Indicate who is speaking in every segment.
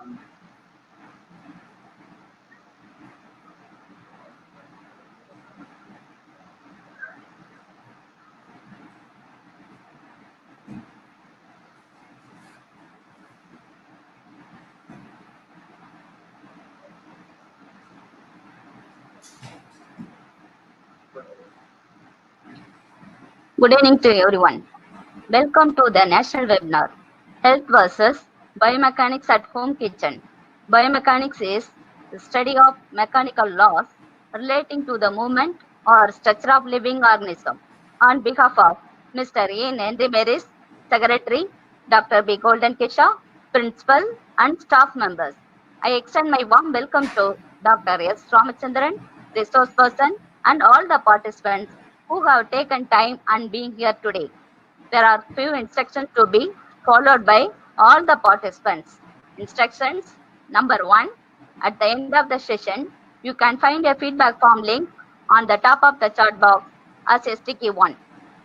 Speaker 1: Good evening to everyone. Welcome to the national webinar, Health versus Biomechanics at Home Kitchen. Biomechanics is the study of mechanical laws relating to the movement or structure of living organism. On behalf of Mr. A. Nendri Meris, Secretary, Dr. B. Golden Kesha, Principal and staff members, I extend my warm welcome to Dr. S. Ramachandran, resource person, and all the participants who have taken time and being here today. There are few instructions to be followed by all the participants. Instructions number 1. At the end of the session, you can find a feedback form link on the top of the chat box as a sticky one.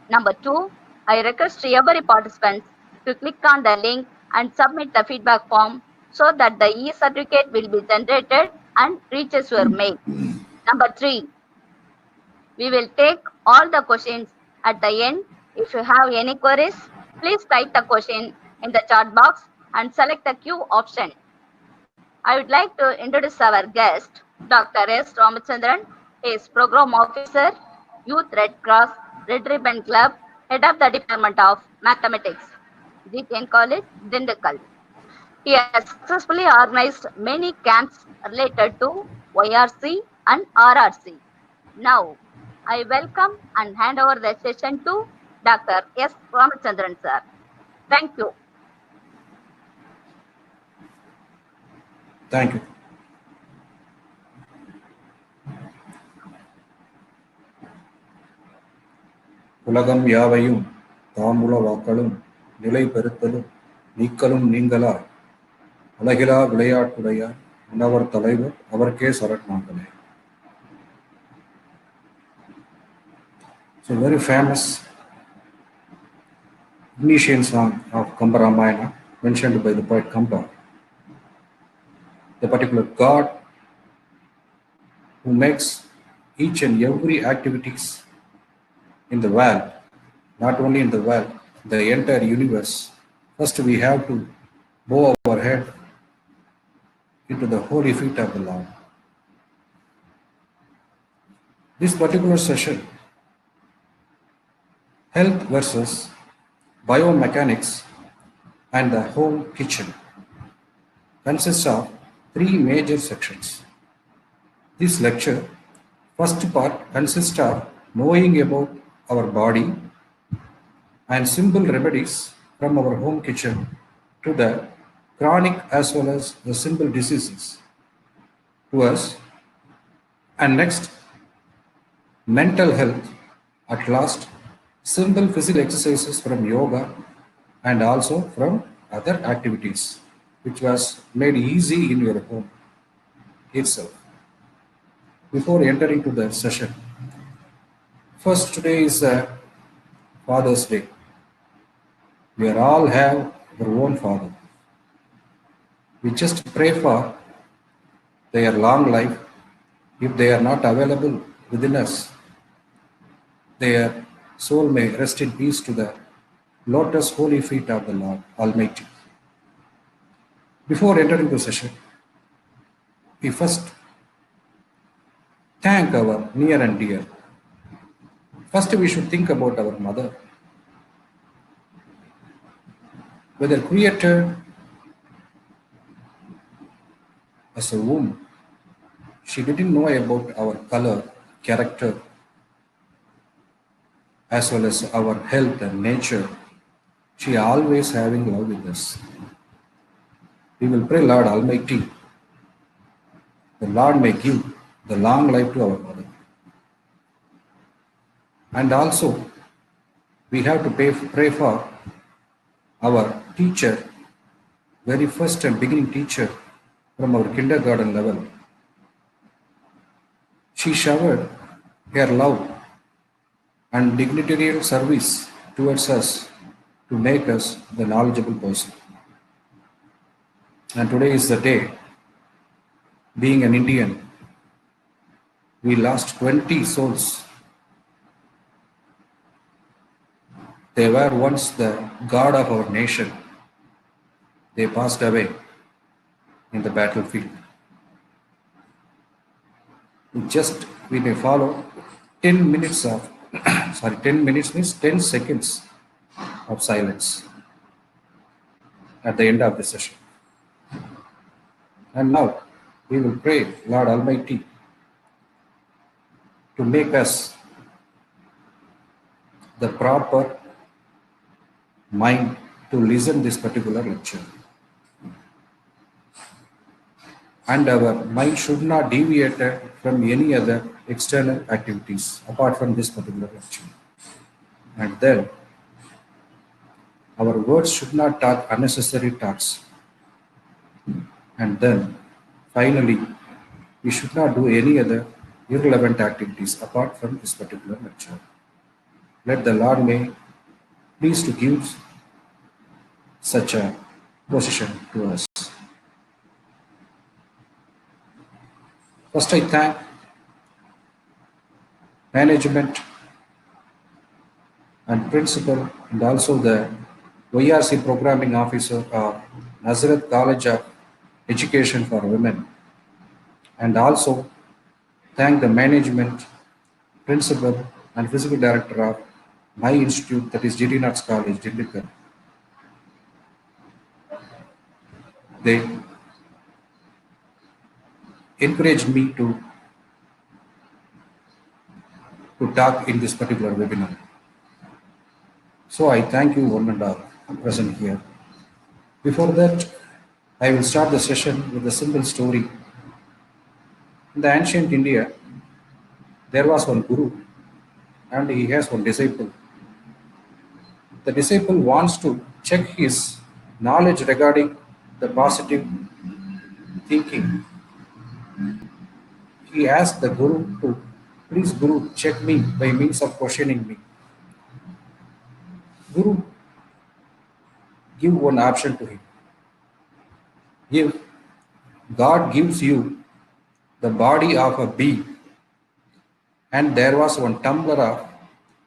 Speaker 1: Number 2. I request every participant to click on the link and submit the feedback form so that the e-certificate will be generated and reaches your mail. Number 3. We will take all the questions at the end. If you have any queries, please type the question in the chat box and select the Q option. I would like to introduce our guest, Dr. S. Ramachandran. He is Program Officer, Youth Red Cross, Red Ribbon Club, Head of the Department of Mathematics, GTN College, Dindakal. He has successfully organized many camps related to YRC and RRC. Now, I welcome and hand over the session to Dr. S. Ramachandran sir. Thank you.
Speaker 2: Thank you. உலகம் யாவையும் தாமுல வாக்களும் நிலை பெறுத்தலும் நீக்கலும் நீங்களா உலகிலா விளையாட்டுடையார் உணவர் தலைவர் அவர்க்கே சரணாங்களே. It's a very famous Indonesian song of Kamba Ramayana mentioned by the poet Kamba. The particular God who makes each and every activities in the world, not only in the world, the entire universe. First we have to bow our head into the holy feet of the Lord. This particular session, health versus biomechanics and the home kitchen, consists of 3 major sections. This lecture, first part consists of knowing about our body and simple remedies from our home kitchen to the chronic as well as the simple diseases to us. And next, mental health, at last, simple physical exercises from yoga and also from other activities which was made easy in your home itself. Before entering to the session, first, today is Father's Day. We are all have our own father. We just pray for their long life. If they are not available within us, their soul may rest in peace to the lotus holy feet of the Lord Almighty. Before entering the session, we first thank our near and dear. First, we should think about our mother. Whether created as a womb, she didn't know about our color, character, as well as our health and nature. She always having love with us. We will pray Lord Almighty, the Lord may give the long life to our mother. And also, we have to pray for our teacher, very first and beginning teacher from our kindergarten level. She showered her love and dignitarian service towards us to make us the knowledgeable person. And today is the day. Being an Indian, we lost 20 souls. They were once the god of our nation. They passed away in the battlefield. We may follow 10 minutes of, 10 minutes means 10 seconds of silence at the end of the session. And now we will pray Lord Almighty to make us the proper mind to listen this particular lecture. And our mind should not deviate from any other external activities apart from this particular lecture. And then our words should not talk unnecessary talks. And then finally, we should not do any other irrelevant activities apart from this particular lecture. Let the Lord may please to give such a position to us. First, I thank management and principal and also the YRC programming officer of Nazareth College of Education for Women, and also thank the management, principal and physical director of my institute, that is GT Knox College, Dindigul. They encouraged me to talk in this particular webinar. So I thank you one and all present here. Before that, I will start the session with a simple story. In the ancient India, there was one guru and he has one disciple. The disciple wants to check his knowledge regarding the positive thinking. He asked the guru to, please guru, check me by means of questioning me. Guru give one option to him. If God gives you the body of a bee and there was one tumbler of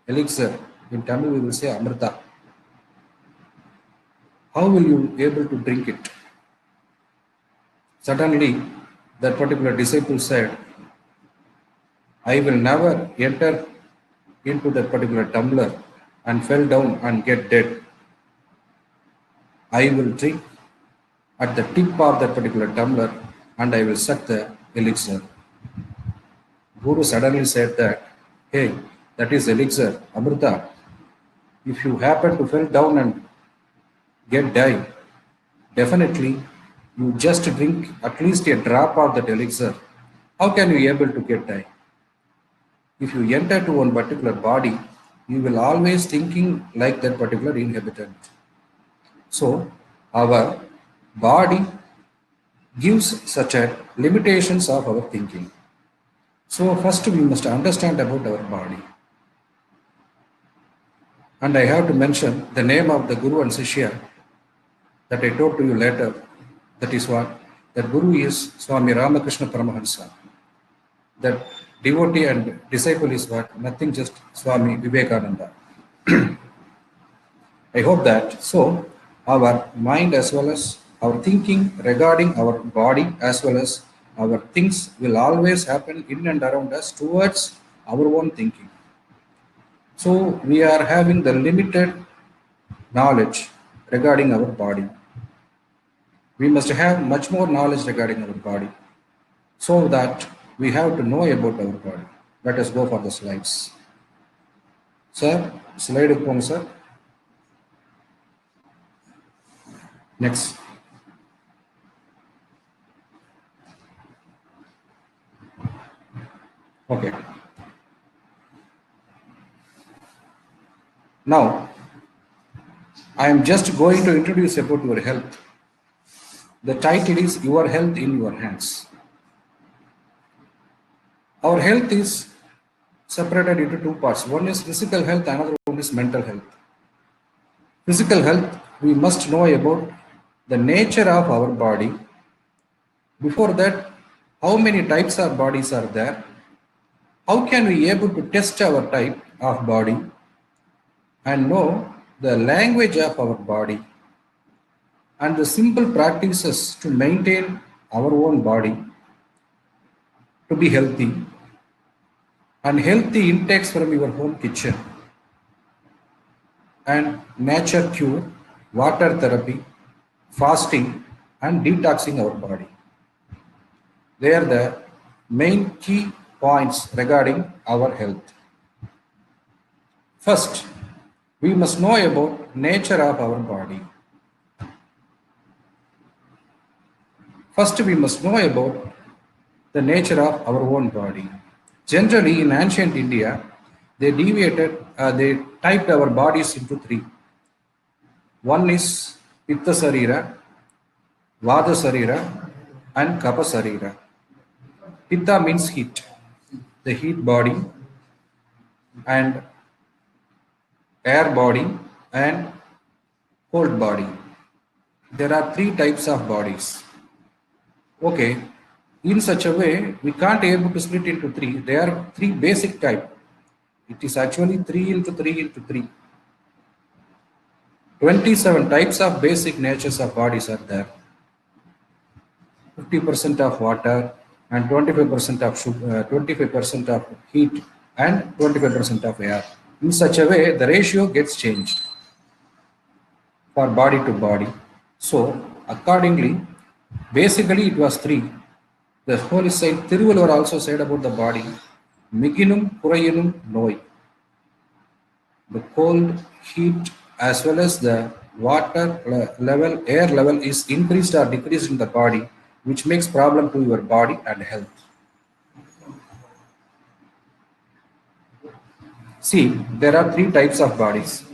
Speaker 2: elixir, in Tamil we will say amrita, how will you be able to drink it? Suddenly, that particular disciple said, I will never enter into that particular tumbler and fell down and get dead. I will drink at the tip of that particular tumbler and I will suck the elixir. Guru suddenly said that, hey, that is elixir, amrita. If you happen to fall down and get die, definitely you just drink at least a drop of that elixir. How can you be able to get die? If you enter to one particular body, you will always thinking like that particular inhabitant. So our body gives such a limitations of our thinking. So first we must understand about our body. And I have to mention the name of the Guru and Sishya that I told to you later. That is what? That Guru is Swami Ramakrishna Paramahansa. That devotee and disciple is what? Nothing, just Swami Vivekananda. I hope that. So our mind as well as our thinking regarding our body as well as our things will always happen in and around us towards our own thinking. So we are having the limited knowledge regarding our body. We must have much more knowledge regarding our body so that we have to know about our body. Let us go for the slides. Sir, slide upon, sir. Next. Okay. Now, I am just going to introduce about your health. The title is Your Health in Your Hands. Our health is separated into two parts. One is physical health, another one is mental health. Physical health, we must know about the nature of our body. Before that, how many types of bodies are there? How can we able to test our type of body and know the language of our body and the simple practices to maintain our own body to be healthy and healthy intakes from your home kitchen and nature cure, water therapy, fasting and detoxing our body. They are the main key points regarding our health. First, we must know about nature of our body. First, we must know about the nature of our own body. Generally, in ancient India, they typed our bodies into three. One is Pitta Sarira, Vada Sarira, and Kapha Sarira. Pitta means heat, the heat body, and air body, and cold body. There are three types of bodies. Okay, in such a way, we can't able to split into three. There are three basic type. It is actually 3 into 3 into 3. 27 types of basic natures of bodies are there. 50% of water and 25% of 25% of heat and 25% of air. In such a way, the ratio gets changed for body to body. So, accordingly, basically it was 3. The Holy Saint Thiruvalur also said about the body, Miginum Kurayinum Noi. The cold, heat, as well as the water level, air level is increased or decreased in the body, which makes problem to your body and health. See, there are 3 types of bodies.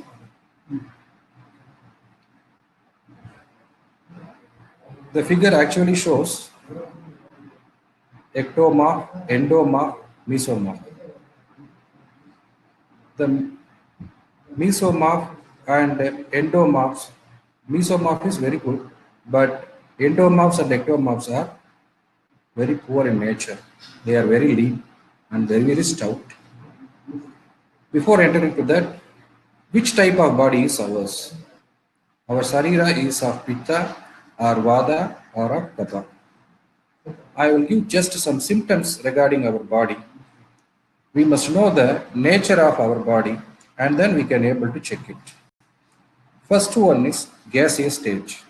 Speaker 2: The figure actually shows ectomorph, endomorph, mesomorph. The mesomorph and endomorphs, mesomorph is very good, but endomorphs and ectomorphs are very poor in nature. They are very lean and very, very stout. Before entering to that, which type of body is ours? Our Sarira is of Pitta or Vada or of Kapha. I will give just some symptoms regarding our body. We must know the nature of our body and then we can able to check it. First one is gaseous stage.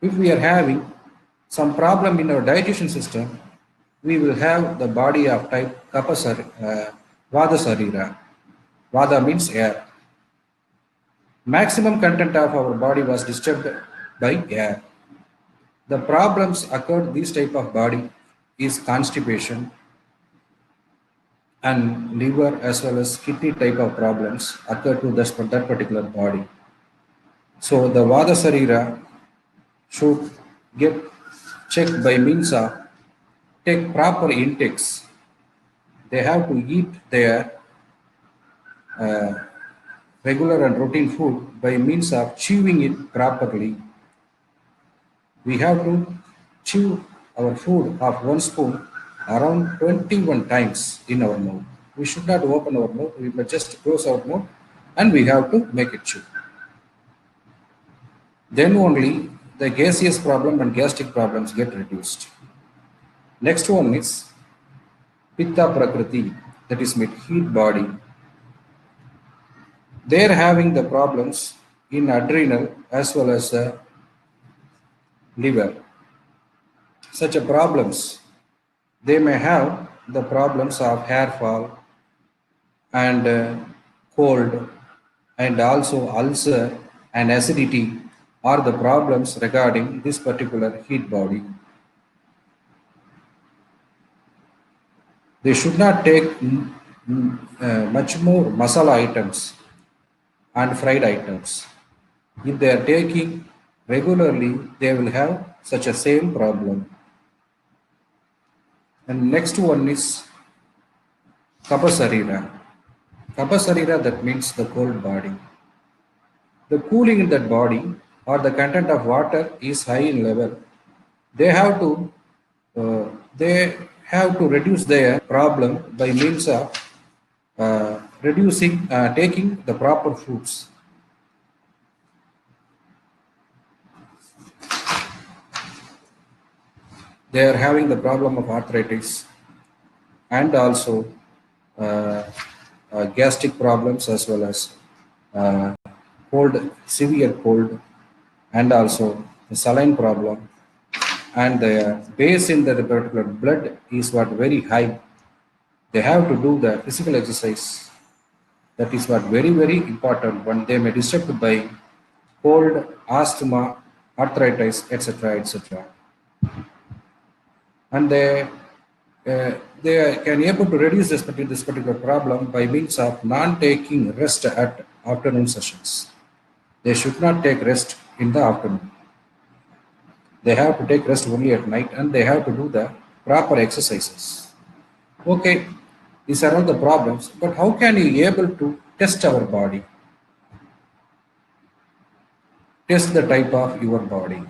Speaker 2: If we are having some problem in our digestion system, we will have the body of type Vada Sarira. Vada means air. Maximum content of our body was disturbed by air. The problems occurred this type of body is constipation and liver as well as kidney type of problems occur to that particular body. So the Vada Sarira should get checked by means of take proper intakes. They have to eat their regular and routine food by means of chewing it properly. We have to chew our food of 1 spoon around 21 times in our mouth. We should not open our mouth, we must just close our mouth and we have to make it chew. Then only the gaseous problem and gastric problems get reduced. Next one is Pitta Prakriti, that is meant heat body. They are having the problems in adrenal as well as the liver. Such a problems, they may have the problems of hair fall and cold and also ulcer and acidity are the problems regarding this particular heat body. They should not take much more masala items and fried items. If they are taking regularly, they will have such a same problem. And next one is Kapha Sarira. Kapha Sarira, that means the cold body. The cooling in that body or the content of water is high in level, they have to uh, they have to reduce their problem by means of taking the proper foods. They are having the problem of arthritis and also uh, gastric problems, as well as uh, cold, severe cold, and also the saline problem, and the base in the particular blood is what very high. They have to do the physical exercise. That is what very important when they may disturbed by cold, asthma, arthritis, etc., etc. And they can able to reduce this particular problem by means of non-taking rest at afternoon sessions. They should not take rest in the afternoon. They have to take rest only at night, and they have to do the proper exercises. Okay, these are all the problems, but how can you able to test our body? Test the type of your body.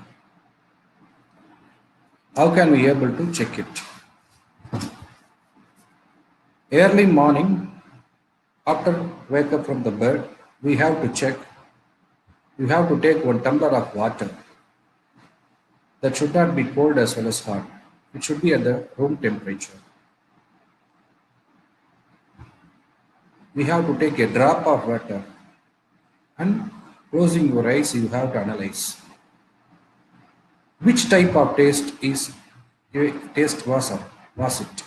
Speaker 2: How can we able to check it? Early morning, after wake up from the bed, we have to check. You have to take 1 tumbler of water. That should not be cold as well as hot. It should be at the room temperature. We have to take a drop of water, and closing your eyes, you have to analyze which type of taste was it.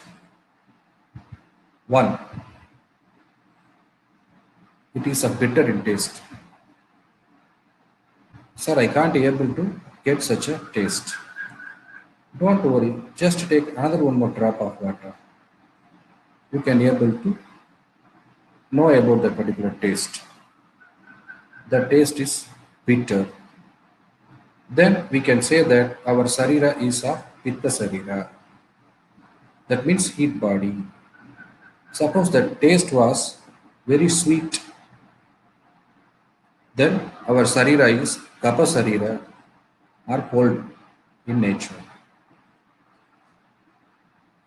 Speaker 2: One, it is a bitter in taste. Sir, I can't able to get such a taste. Don't worry, just take another one more drop of water. You can able to know about that particular taste. The taste is bitter. Then we can say that our sarira is a pitta sarira. That means heat body. Suppose the taste was very sweet, then our sarira is kapha sarira, or cold in nature.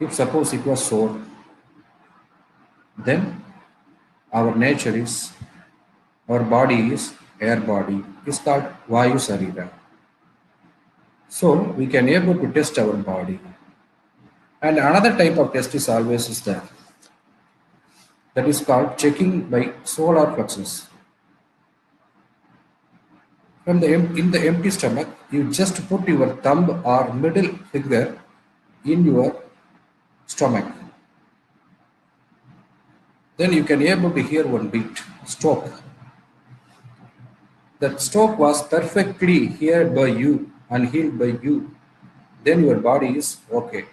Speaker 2: If suppose it was sour, then our nature is, our body is air body, is called vayu sarira. So we can able to test our body. And another type of test is always is there. That is called checking by solar plexus. In the empty stomach, you just put your thumb or middle finger in your stomach. Then you can able to hear one beat, stroke. That stroke was perfectly heard by you and healed by you. Then your body is okay.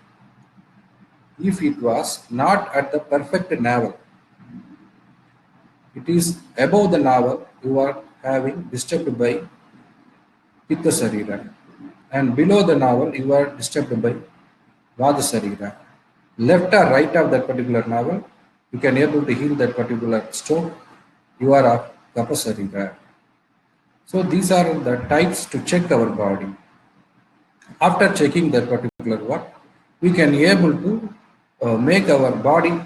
Speaker 2: If it was not at the perfect navel, it is above the navel, you are having disturbed by pitta sarira, and below the navel you are disturbed by vada sarira. Left or right of that particular navel, you can able to heal that particular stroke. You are of kapha sarira. So these are the types to check our body. After checking that particular one, we can able to make our body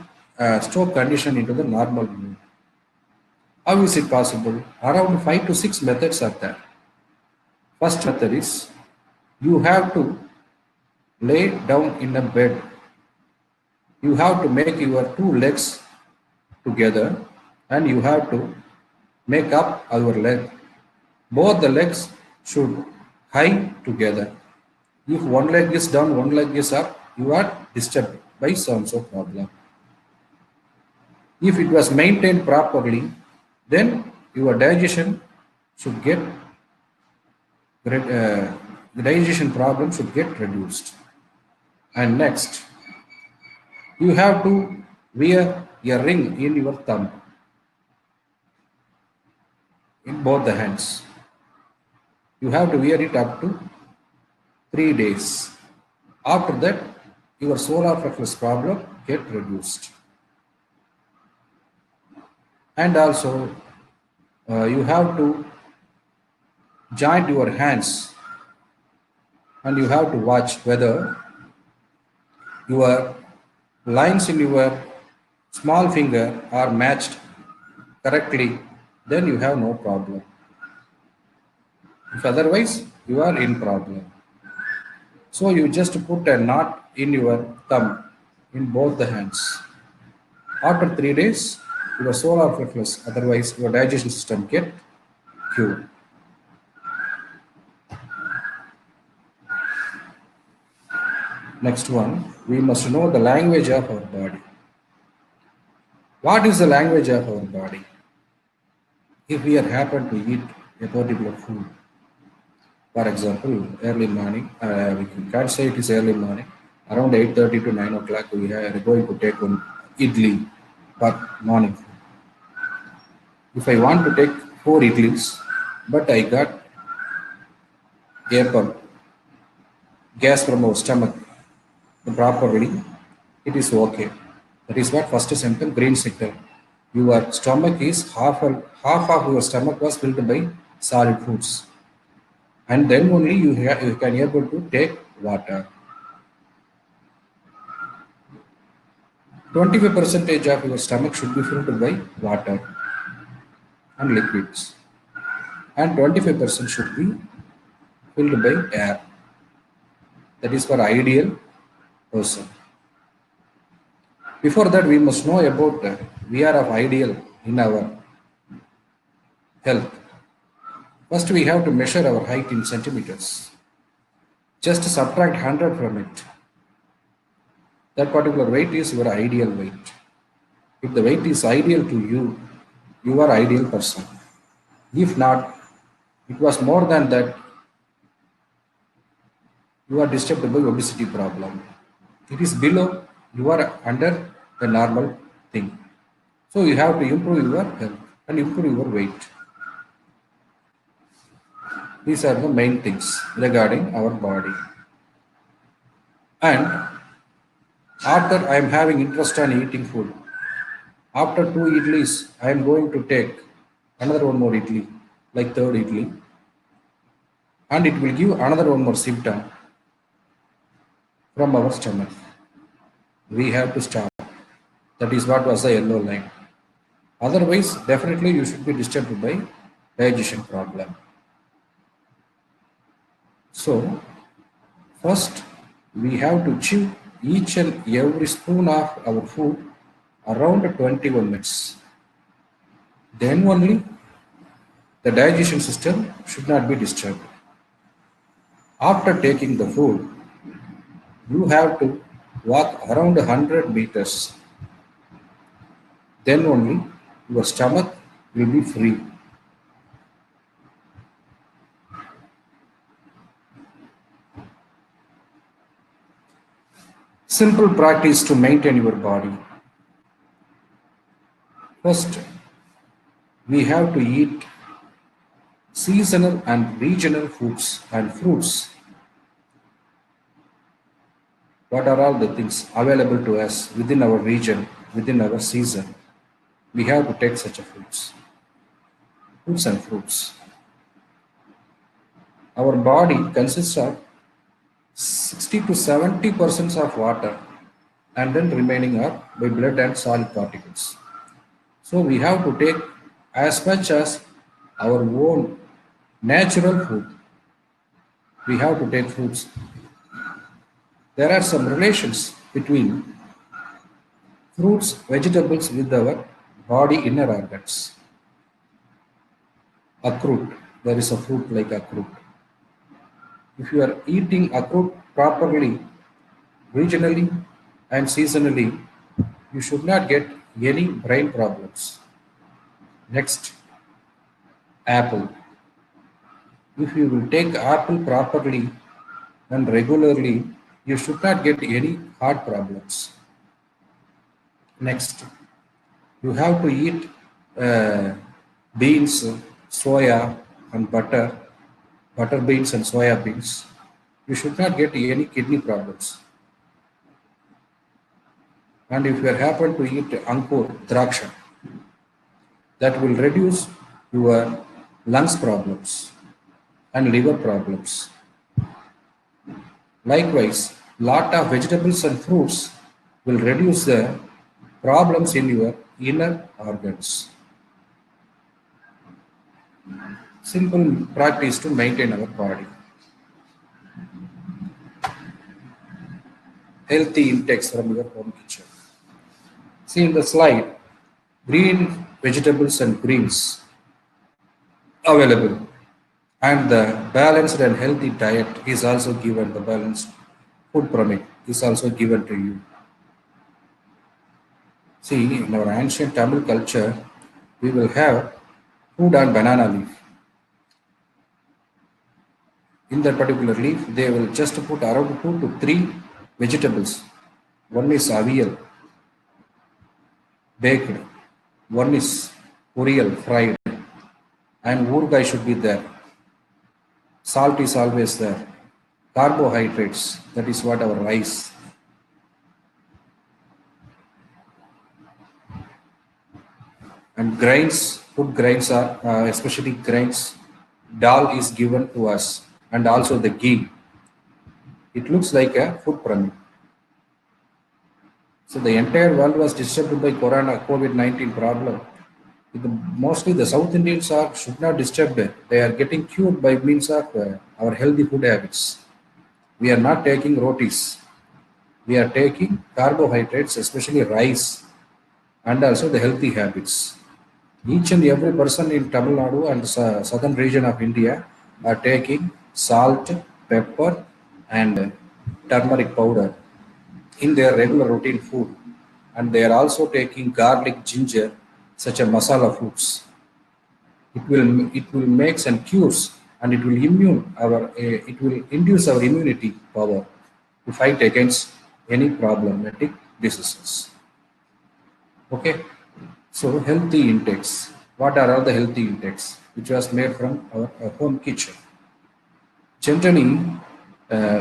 Speaker 2: stroke condition into the normal mood. How is it possible? Around 5 to 6 methods are there. First method is, you have to lay down in a bed. You have to make your two legs together, and you have to make up our leg. Both the legs should high together. If one leg is down, one leg is up, you are disturbed by some problem. If it was maintained properly, then your digestion should get the digestion problem should get reduced. And next, you have to wear a ring in your thumb, in both the hands. You have to wear it up to 3 days. After that, your solar plexus problem get reduced. And also, you have to join your hands and you have to watch whether your lines in your small finger are matched correctly, then you have no problem. If otherwise, you are in problem. So you just put a knot in your thumb in both the hands. After 3 days, your solar plexus, otherwise your digestion system get cured. Next one, we must know the language of our body. What is the language of our body? If we are happen to eat a particular food, for example, early morning, we can't say it is early morning, around 8:30 to 9 o'clock, we are going to take one idli for morning food. If I want to take 4 idlis, but I got air gas from our stomach properly, it is okay. That is what first symptom, green signal. Your stomach is half of your stomach was filled by solid foods, and then only you can able to take water. 25 percentage of your stomach should be filled by water and liquids, and 25% should be filled by air. That is for ideal person. Before that, we must know about we are of ideal in our health. First, we have to measure our height in centimeters. Just subtract 100 from it. That particular weight is your ideal weight. If the weight is ideal to you, you are ideal person. If not, it was more than that, you are disturbed by obesity problem. It is below, you are under the normal thing. So you have to improve your health and improve your weight. These are the main things regarding our body. And after I am having interest in eating food, after 2 idlis, I am going to take another one more idli, like third idli, and it will give another one more symptom from our stomach. We have to stop. That is what was the yellow line. Otherwise, definitely you should be disturbed by digestion problem. So, first we have to chew each and every spoon of our food around 21 minutes. Then only the digestion system should not be disturbed. After taking the food, you have to walk around 100 meters. Then only your stomach will be free. Simple practice to maintain your body. First, we have to eat seasonal and regional foods and fruits. What are all the things available to us within our region, within our season? We have to take such a foods and fruits. Our body consists of 60 to 70% of water, and then remaining are by blood and solid particles. So we have to take as much as our own natural food. We have to take fruits. There are some relations between fruits, vegetables with our body inner organs. Akrut, there is a fruit like akrut. If you are eating akrut properly, regionally and seasonally, you should not get any brain problems. Next, apple. If you will take apple properly and regularly, you should not get any heart problems. Next, you have to eat beans, soya and butter beans and soya beans. You should not get any kidney problems. And if you happen to eat ankur, draksha, that will reduce your lungs problems. and liver problems. Likewise, lot of vegetables and fruits will reduce the problems in your inner organs. Simple practice to maintain our body. Healthy intakes from your home kitchen. See in the slide, green vegetables and greens available, and the balanced and healthy diet is also given. The balanced food pyramid is also given to you. See, in our ancient Tamil culture, we will have food on banana leaf. In that particular leaf, they will just put around 2 to 3 vegetables. One is avial, baked. One is urial, fried. And urgai should be there. Salt is always there. Carbohydrates, that is what our rice. And grains, food grains are, especially grains, dal is given to us, and also the ghee. It looks like a food pyramid. So the entire world was disturbed by COVID-19 problem. Mostly the South Indians should not disturbed. They are getting cured by means of our healthy food habits. We are not taking rotis. We are taking carbohydrates, especially rice, and also the healthy habits. Each and every person in Tamil Nadu and southern region of India are taking salt, pepper, and turmeric powder in their regular routine food, and they are also taking garlic, ginger, such as masala foods. It will make and cures, and it will induce our immunity power to fight against any problematic diseases. Okay, so healthy intakes. What are all the healthy intakes which was made from our home kitchen? Generally,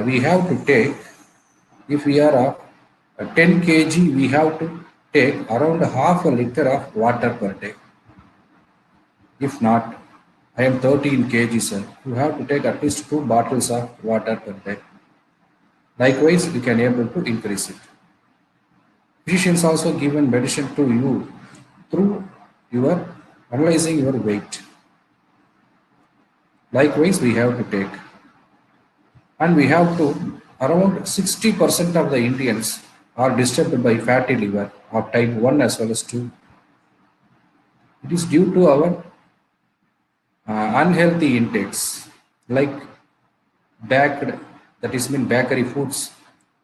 Speaker 2: we have to take, if we are of 10 kg, we have to take around half a liter of water per day. If not, I am 13 kg, sir. You have to take at least 2 bottles of water per day. Likewise, you can able to increase it. Physicians also given medicine to you through your analyzing your weight. Likewise, we have to take. And we have to, around 60% of the Indians are disturbed by fatty liver of type 1 as well as 2. It is due to our unhealthy intakes like baked, that is mean bakery foods,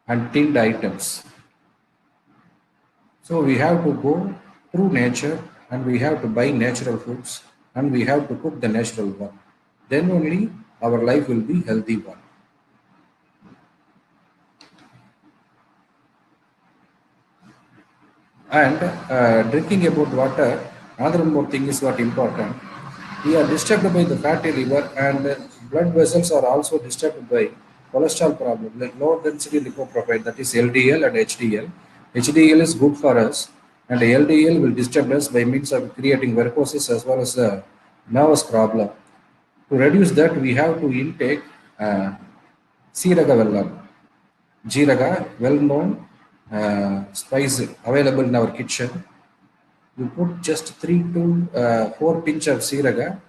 Speaker 2: and tinned items. So we have to go through nature, and we have to buy natural foods, and we have to cook the natural one. Then only our life will be healthy one. And drinking about water, another more thing is what important. We are disturbed by the fatty liver, and blood vessels are also disturbed by cholesterol problem, like low density lipoprotein, that is LDL and HDL. HDL is good for us, and LDL will disturb us by means of creating varicoses as well as the nervous problem. To reduce that, we have to intake Siraga Vellam. Jeeraga, well known spice available in our kitchen. You put just 3 to 4 pinch of Siraga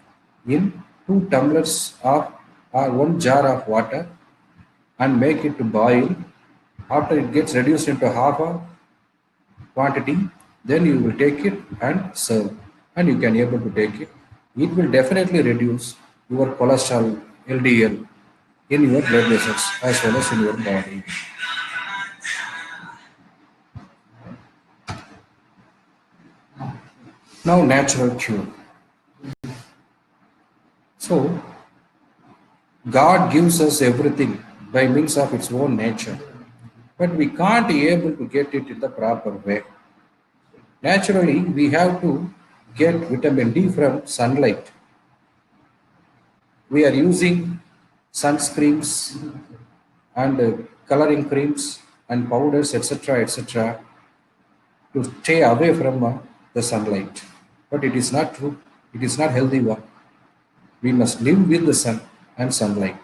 Speaker 2: in 2 tumblers of or 1 jar of water, and make it to boil. After it gets reduced into half a quantity, then you will take it and serve, and you can able to take it. It will definitely reduce your cholesterol LDL in your blood vessels as well as in your body. Now, natural cure. So, God gives us everything by means of its own nature, but we can't be able to get it in the proper way. Naturally, we have to get vitamin D from sunlight. We are using sunscreens and coloring creams and powders, etc., to stay away from the sunlight. But it is not true. It is not healthy one. We must live with the sun. and sunlight.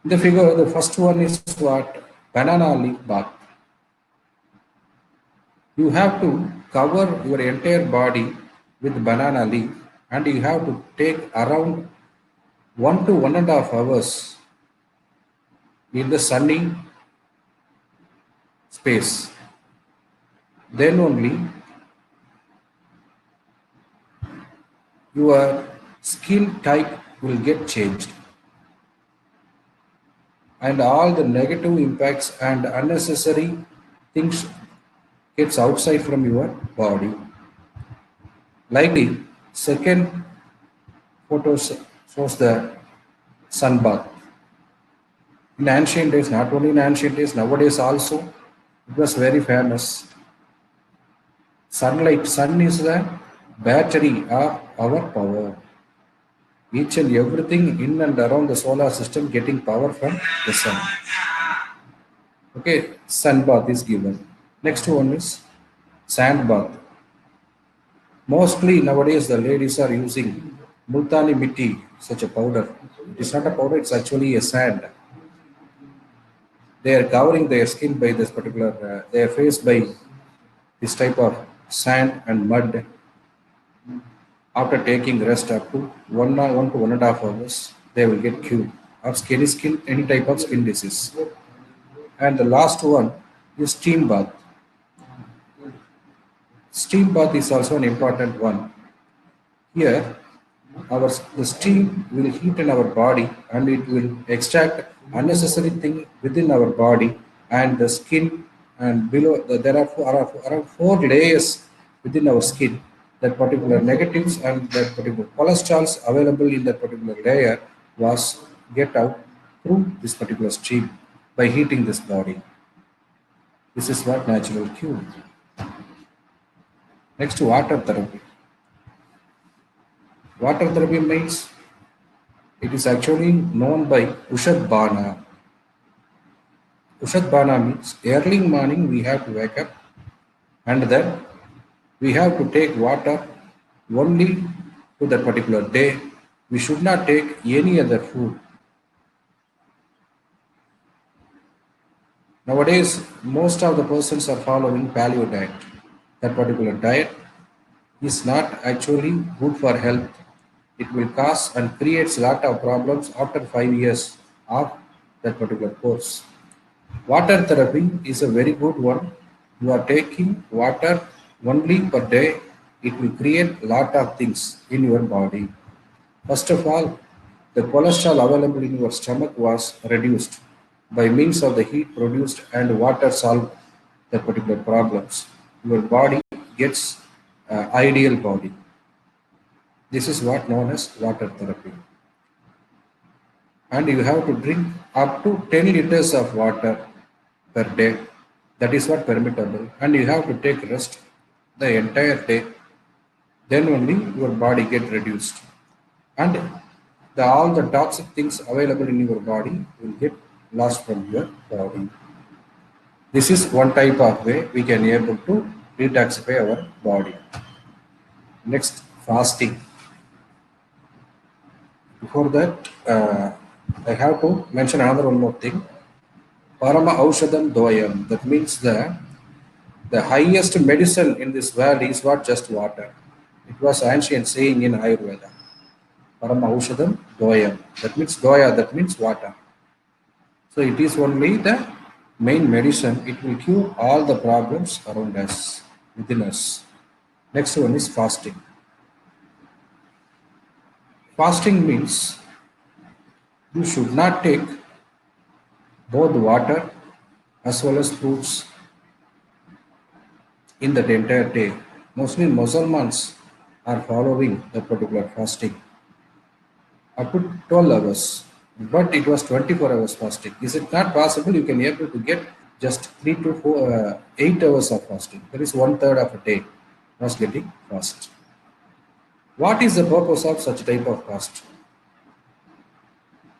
Speaker 2: In the figure, the first one is what? Banana leaf bath. You have to cover your entire body with banana leaf and you have to take around 1 to 1.5 hours in the sunny space. Then only your skin type will get changed and all the negative impacts and unnecessary things gets outside from your body. Likely, second photo shows the sun bath. In ancient days, not only in ancient days, nowadays also, it was very famous. Sunlight, sun is the battery of our power. Each and everything in and around the solar system getting power from the sun. Okay, sun bath is given. Next one is sand bath. Mostly nowadays the ladies are using multani mitti, such a powder. It is not a powder, it's actually a sand. They are covering their skin by this particular, their face by this type of sand and mud. After taking rest up to 1 to 1.5 hours, they will get cured of any type of skin disease. And the last one is steam bath. Steam bath is also an important one. Here, the steam will heat in our body and it will extract unnecessary thing within our body and the skin and below. There are around 4 layers within our skin. That particular negatives and that particular cholesterols available in that particular layer was get out through this particular steam by heating this body. This is what natural cure. Next, water therapy. Water therapy means it is actually known by Ushad Bana. Ushad Bana means early morning we have to wake up and then we have to take water only to that particular day. We should not take any other food. Nowadays, most of the persons are following paleo diet. That particular diet is not actually good for health. It will cause and creates a lot of problems after 5 years of that particular course. Water therapy is a very good one. You are taking water only per day. It will create a lot of things in your body. First of all, the cholesterol available in your stomach was reduced by means of the heat produced and water solved the particular problems. Your body gets ideal body. This is what known as water therapy. And you have to drink up to 10 liters of water per day. That is what permittable. And you have to take rest the entire day. Then only your body get reduced. And all the toxic things available in your body will get lost from your body. This is one type of way we can able to detoxify our body. Next, fasting. Before that, I have to mention another one more thing. Parama Aushadam Doyam. That means the highest medicine in this world is what? Just water. It was ancient saying in Ayurveda. Parama Aushadam Doyam. That means Doya, that means water. So it is only the main medicine. It will cure all the problems around us, within us. Next one is fasting. Fasting means you should not take both water as well as fruits in that entire day. Mostly Muslims are following that particular fasting up to 12 hours, but it was 24 hours fasting. Is it not possible? You can able to get just 3 to 8 hours of fasting. That is 1/3 of a day was getting fast. What is the purpose of such type of fast?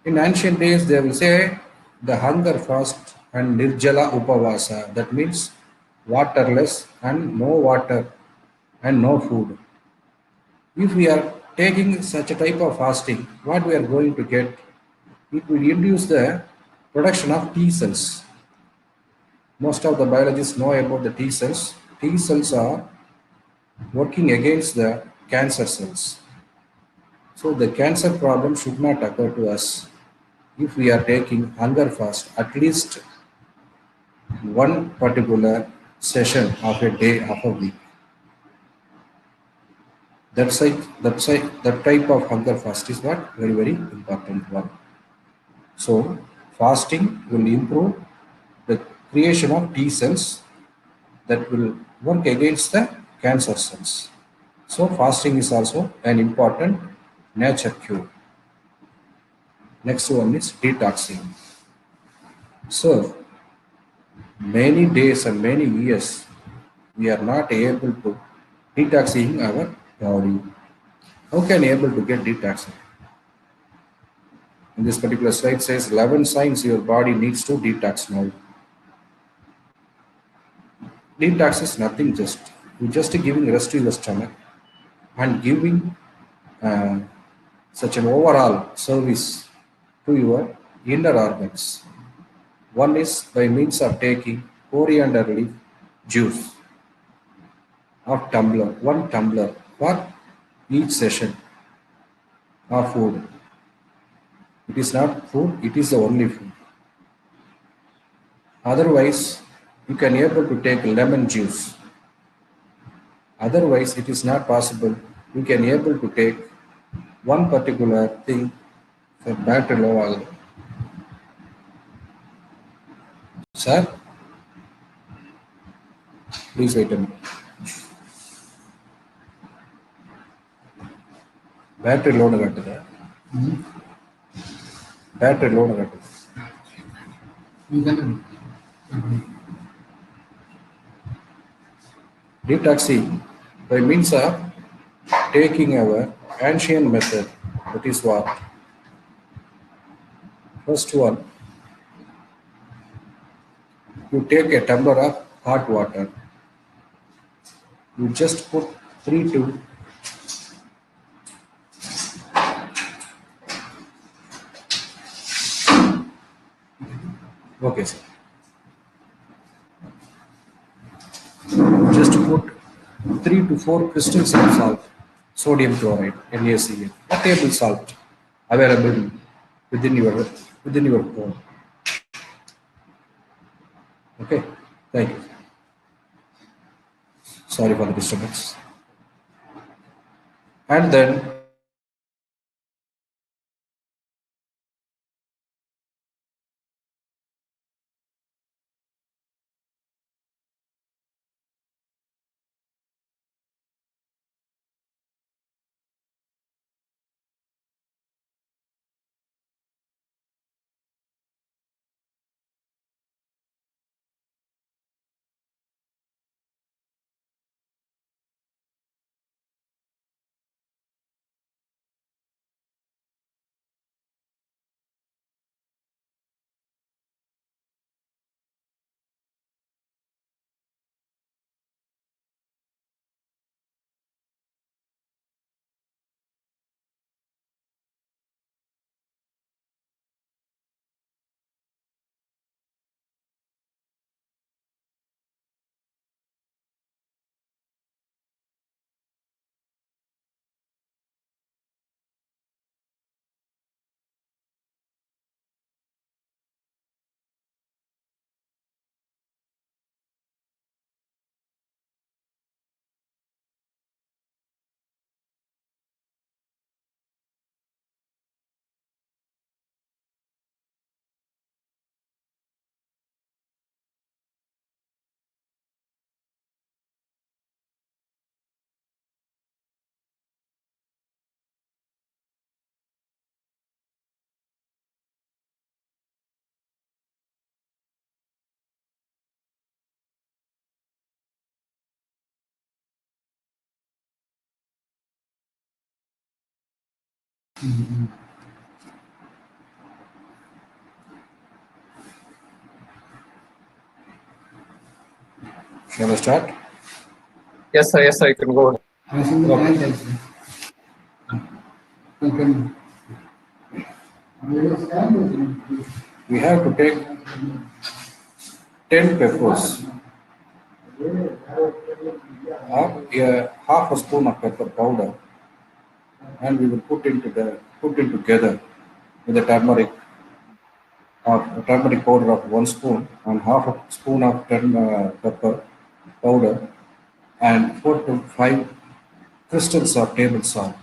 Speaker 2: In ancient days, they will say the hunger fast and nirjala upavasa. That means waterless and no water and no food. If we are taking such a type of fasting, what we are going to get, it will induce the production of T cells. Most of the biologists know about the T cells. T cells are working against the cancer cells. So the cancer problem should not occur to us if we are taking hunger fast at least one particular session of a day of a week. That type of hunger fast is what very, very important one. So fasting will improve the creation of T cells that will work against the cancer cells. So fasting is also an important nature cure. Next one is detoxing. So many days and many years we are not able to detoxing our body. How can you able to get detoxing? In this particular slide says 11 signs your body needs to detox now. Detox is nothing, just you just giving rest to your stomach and giving uh, such an overall service to your inner organs. One is by means of taking coriander leaf juice of tumbler, 1 tumbler for each session of food. It is not food, it is the only food. Otherwise, you can able to take lemon juice. Otherwise, it is not possible. You can able to take one particular thing for battery low ಆಗುತ್ತೆ. Sir, please wait a minute. Battery load ಆಗುತ್ತೆ. Battery load ಆಗುತ್ತೆ. Detoxing by means of taking our ancient method, that is what? First one, you take a tumbler of hot water. You just put 3 to okay, sir. Just put 3 to 4 crystals of salt, sodium chloride, NaCl, a table salt available within your home. Okay, thank you. Sorry for the disturbance. And then shall I start?
Speaker 3: Yes, sir. Yes, sir. You can go.
Speaker 2: Okay. We have to take 10 peppers or half a spoon of pepper powder, and we will put it together with the turmeric powder of 1 spoon and half a spoon of pepper powder and 4 to 5 crystals of table salt.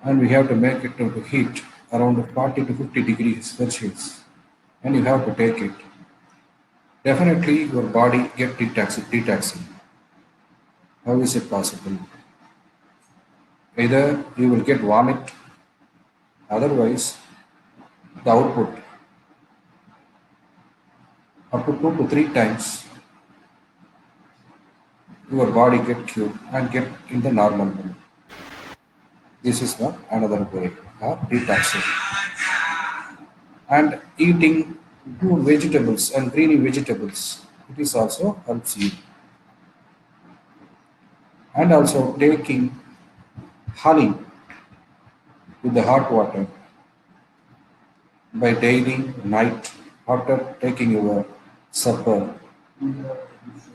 Speaker 2: And we have to make it to heat around 40 to 50 degrees Celsius. And you have to take it. Definitely your body get detoxing. How is it possible? Either you will get vomit, otherwise the output up to 2 to 3 times your body get cured and get in the normal mode. This is the another way of detoxing. And eating good vegetables and greeny vegetables, it is also helps you. And also taking honey with the hot water by daily night after taking your supper,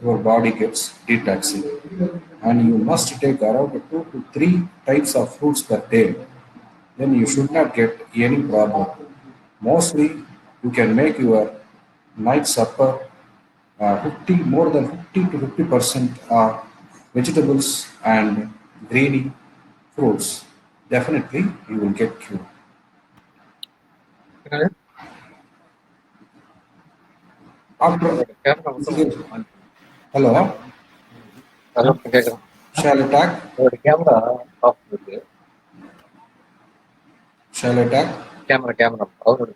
Speaker 2: your body gets detoxing. And you must take around 2 to 3 types of fruits per day. Then you should not get any problem. Mostly you can make your night supper 50 more than 50 to 50% are vegetables and greeny fruits. Definitely you will get cured. After
Speaker 3: camera மட்டும் on
Speaker 2: hello,
Speaker 3: hello கேட்குறோம்.
Speaker 2: shall I talk?
Speaker 3: அதோட camera off இருக்கு.
Speaker 2: Shall I talk?
Speaker 3: Camera அவரோட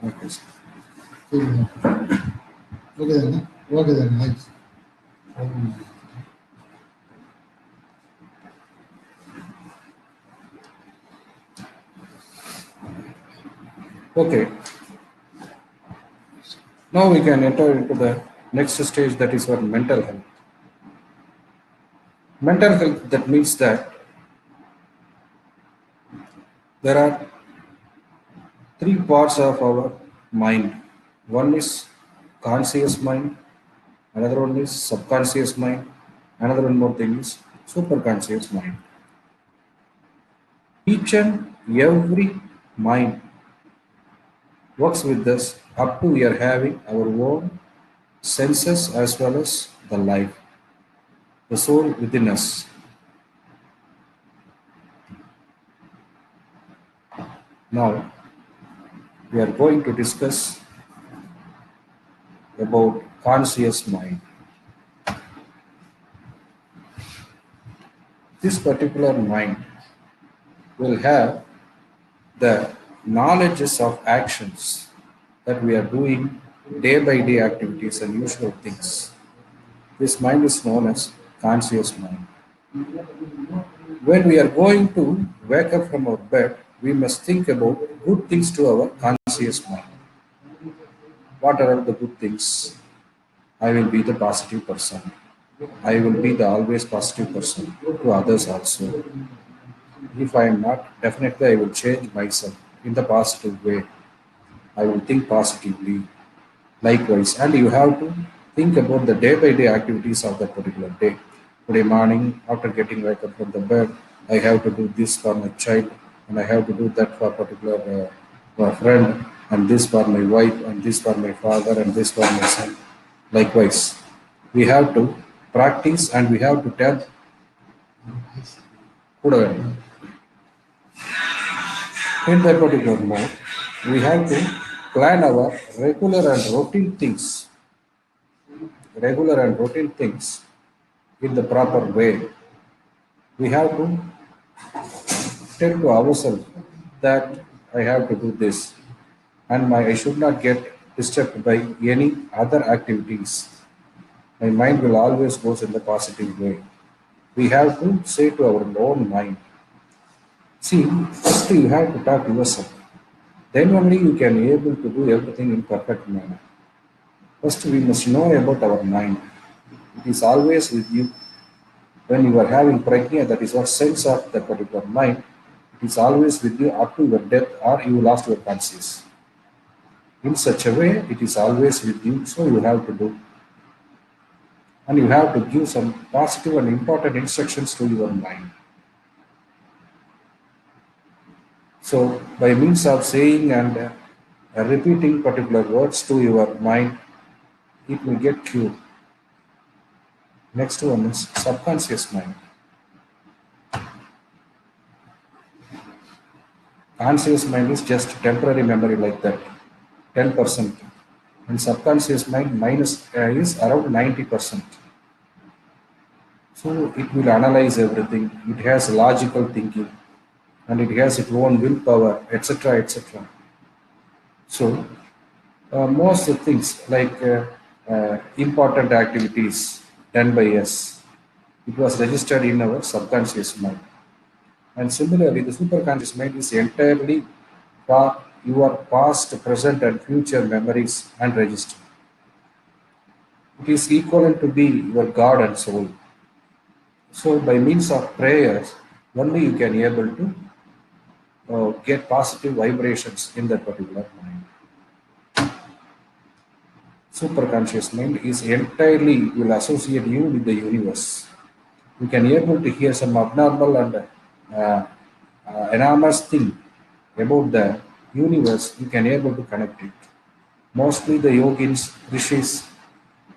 Speaker 2: Okay, sir.
Speaker 4: Okay then, nice.
Speaker 2: Okay. Now we can enter into the next stage, that is our mental health. Mental health, that means that there are 3 parts of our mind. One is conscious mind, another one is subconscious mind, another one more thing is superconscious mind. Each and every mind works with us up to we are having our own senses as well as the life, the soul within us. Now we are going to discuss about conscious mind. This particular mind will have the knowledges of actions that we are doing, day by day activities and usual things. This mind is known as conscious mind. When we are going to wake up from our bed, we must think about good things to our conscious mind. What are the good things? I will be the positive person. I will be the always positive person to others also. If I am not, definitely I will change myself in the positive way. I will think positively. Likewise, and you have to think about the day by day activities of that particular day. Today morning, after getting wake up from the bed, I have to do this for my child, and I have to do that for a particular friend, and this for my wife, and this for my father, and this for my son. Likewise, we have to practice and we have to tell whatever. In that particular mode, we have to plan our regular and routine things in the proper way. We have to tell to ourselves that I have to do this, and I should not get disturbed by any other activities. My mind will always goes in the positive way. we have to say to our own mind. See, first you have to talk yourself. Then only you can be able to do everything in perfect manner. First, we must know about our mind. It is always with you. When you are having prajna, that is what sense of that particular mind, it is always with you up to your death or you lost your conscious. In such a way, it is always with you, so you have to do. And you have to give some positive and important instructions to your mind. So, by means of saying and repeating particular words to your mind, it will get cured. Next one is subconscious mind. Conscious mind is just temporary memory like that, 10%. And subconscious mind is around 90%. So it will analyze everything. It has logical thinking and it has its own willpower, etc. etc. So most of the things like important activities done by us, it was registered in our subconscious mind. And similarly, the superconscious mind is entirely for your past, present, and future memories and register. It is equivalent to be your God and soul. So, by means of prayers, only you can be able to get positive vibrations in that particular mind. Superconscious mind is entirely will associate you with the universe. You can be able to hear some abnormal and enormous thing about the universe. You can be able to connect it. Mostly the yogins, rishis,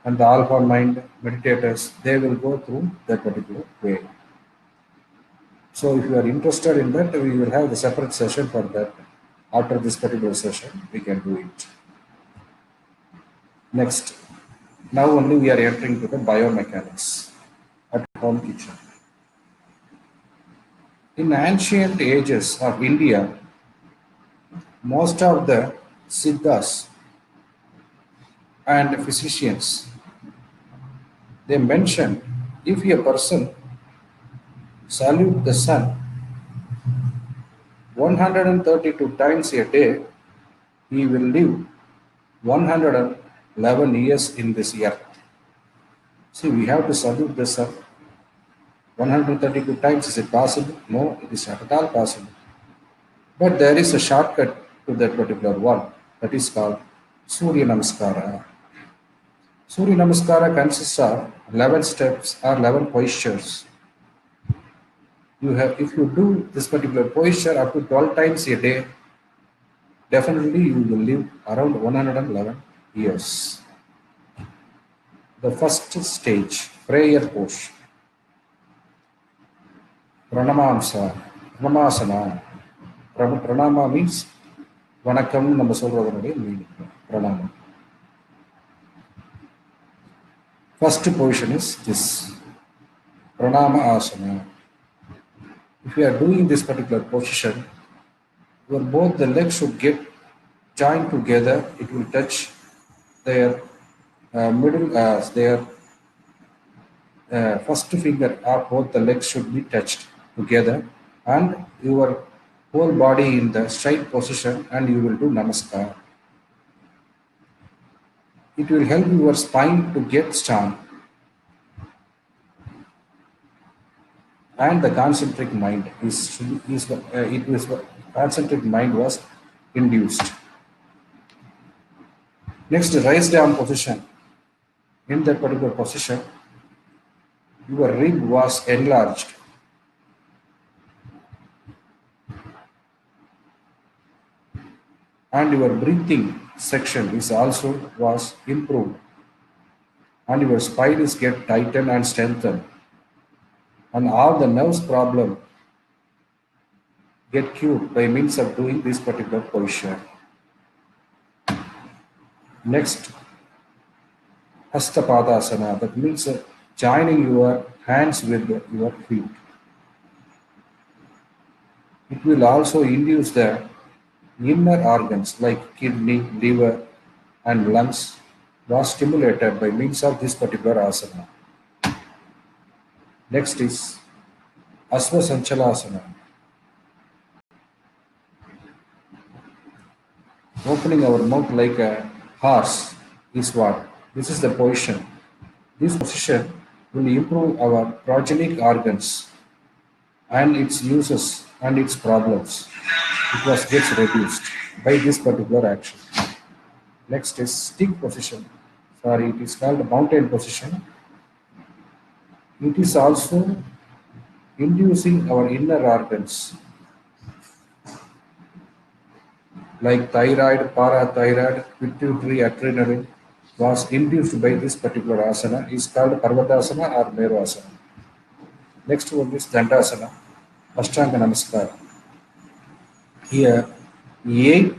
Speaker 2: and the alpha mind meditators, they will go through that particular way. So if you are interested in that, we will have the separate session for that. After this particular session, we can do it. Next, now only we are entering to the biomechanics at home kitchen. In ancient ages of India, most of the siddhas and physicians, they mention if a person salute the sun 132 times a day, he will live 111 years in this earth. See, we have to salute the sun 132 times. Is it possible? No, it is not at all possible. But there is a shortcut to that particular one, that is called Surya Namaskara. Surya Namaskara consists of 11 steps or 11 postures. You have, if you do this particular posture up to 12 times a day, definitely you will live around 111 years. The first stage, prayer posture. Pranamasana. Pranama means vanakkam நம்ம சொல்றதனுடைய meaning. Pranama. First position is this, Pranama Asana. If you are doing this particular position, your both the legs should get joined together. It will touch their middle, their first finger of both the legs should be touched together, and your whole body in the straight position, and you will do Namaskar. It will help your spine to get strong. And the concentric mind concentric mind was induced. Next, rise down position. In that particular position, your rib was enlarged. And your breathing section is also was improved. And your spine is get tightened and strengthened. And all the nerves problem get cured by means of doing this particular posture. Next, Hastapadasana, that means joining your hands with your feet. It will also induce the inner organs like kidney, liver, and lungs was stimulated by means of this particular asana. Next is Asvasanchalasana. Opening our mouth like a horse is what? This is the position. This position will improve our progenic organs and its uses and its problems. It was gets reduced by this particular action. Next is stick position. Sorry, it is called mountain position. It is also inducing our inner organs like thyroid, parathyroid, pituitary, adrenaline was induced by this particular asana is called Parvatasana or Mervasana. Next one is Dandasana, Ashtanga Namaskar. Here, 8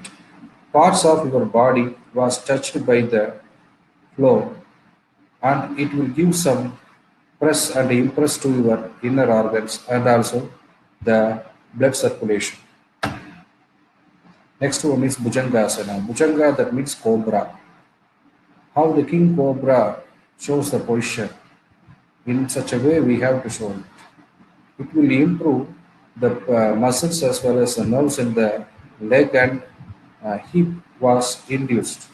Speaker 2: parts of your body was touched by the floor and it will give some press and impress to your inner organs and also the blood circulation. Next one is Bhujangasana. Bhujanga, that means cobra. How the king cobra shows the position. In such a way we have to show it. It will improve the muscles as well as the nerves in the leg and hip was induced.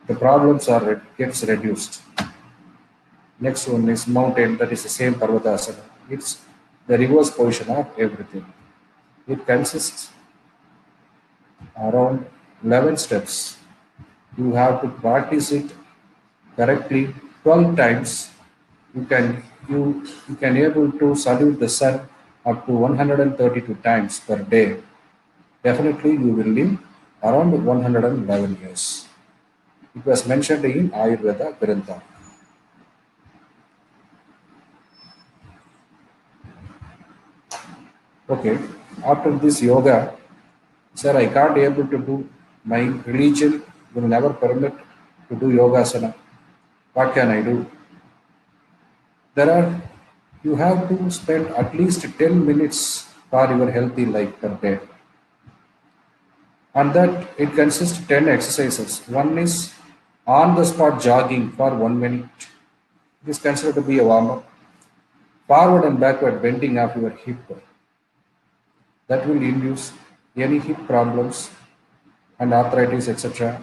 Speaker 2: The problems are gets reduced. Next one is mountain, that is the same Parvatasana. It's the reverse position of everything. It consists around 11 steps. You have to practice it correctly 12 times. You can able to salute the sun up to 132 times per day. Definitely you will live around 111 years. It was mentioned in Ayurveda Grantha. Okay, after this yoga, sir, I can't able to do, my religion will never permit to do yoga asana. What can I do? You have to spend at least 10 minutes for your healthy life per day. And that it consists 10 exercises. One is on the spot jogging for 1 minute. It is considered to be a warm up. Forward and backward bending of your hip. That will induce any hip problems and arthritis, etc.